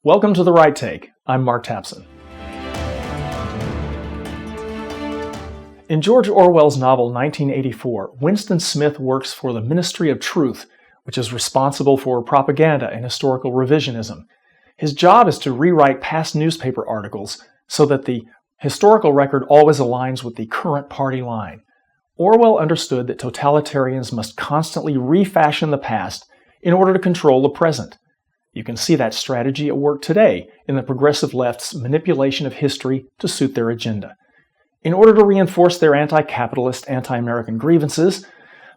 Welcome to The Right Take. I'm Mark Tapson. In George Orwell's novel 1984, Winston Smith works for the Ministry of Truth, which is responsible for propaganda and historical revisionism. His job is to rewrite past newspaper articles so that the historical record always aligns with the current party line. Orwell understood that totalitarians must constantly refashion the past in order to control the present. You can see that strategy at work today in the progressive left's manipulation of history to suit their agenda. In order to reinforce their anti-capitalist, anti-American grievances,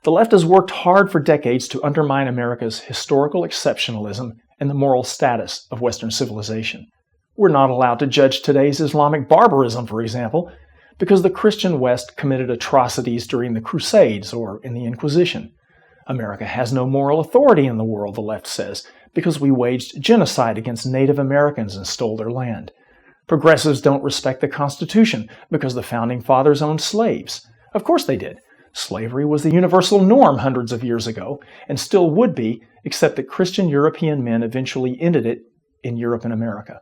the left has worked hard for decades to undermine America's historical exceptionalism and the moral status of Western civilization. We're not allowed to judge today's Islamic barbarism, for example, because the Christian West committed atrocities during the Crusades or in the Inquisition. America has no moral authority in the world, the left says, because we waged genocide against Native Americans and stole their land. Progressives don't respect the Constitution because the Founding Fathers owned slaves. Of course they did. Slavery was the universal norm hundreds of years ago, and still would be, except that Christian European men eventually ended it in Europe and America.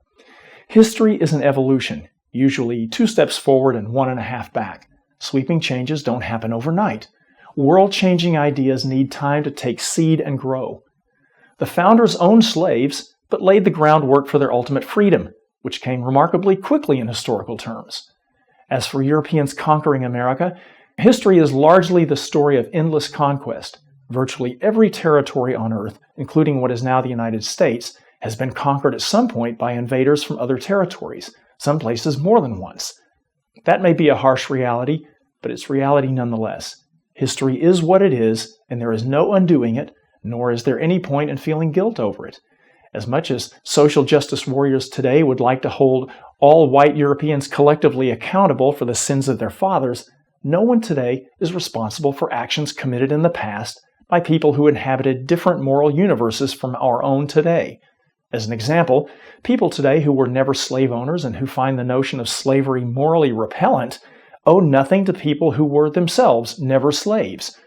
History is an evolution, usually 2 steps forward and 1.5 back. Sweeping changes don't happen overnight. World-changing ideas need time to take seed and grow. The founders owned slaves, but laid the groundwork for their ultimate freedom, which came remarkably quickly in historical terms. As for Europeans conquering America, history is largely the story of endless conquest. Virtually every territory on Earth, including what is now the United States, has been conquered at some point by invaders from other territories, some places more than once. That may be a harsh reality, but it's reality nonetheless. History is what it is, and there is no undoing it, nor is there any point in feeling guilt over it. As much as social justice warriors today would like to hold all white Europeans collectively accountable for the sins of their fathers, no one today is responsible for actions committed in the past by people who inhabited different moral universes from our own today. As an example, people today who were never slave owners and who find the notion of slavery morally repellent owe nothing to people who were themselves never slaves.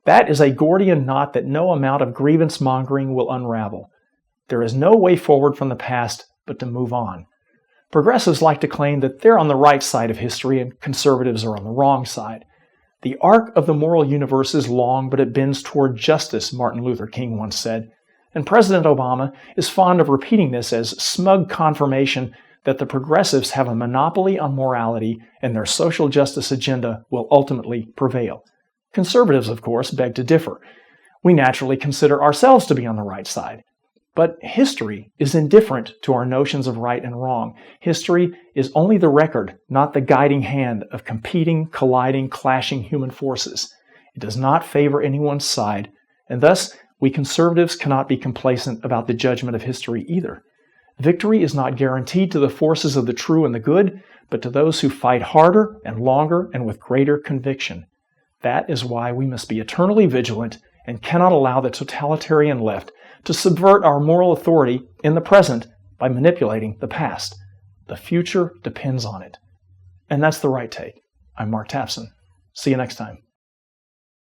That is a Gordian knot that no amount of grievance mongering will unravel. There is no way forward from the past but to move on. Progressives like to claim that they're on the right side of history and conservatives are on the wrong side. The arc of the moral universe is long, but it bends toward justice, Martin Luther King once said. And President Obama is fond of repeating this as smug confirmation that the progressives have a monopoly on morality and their social justice agenda will ultimately prevail. Conservatives, of course, beg to differ. We naturally consider ourselves to be on the right side. But history is indifferent to our notions of right and wrong. History is only the record, not the guiding hand of competing, colliding, clashing human forces. It does not favor anyone's side, and thus we conservatives cannot be complacent about the judgment of history either. Victory is not guaranteed to the forces of the true and the good, but to those who fight harder and longer and with greater conviction. That is why we must be eternally vigilant and cannot allow the totalitarian left to subvert our moral authority in the present by manipulating the past. The future depends on it. And that's The Right Take. I'm Mark Tapson. See you next time.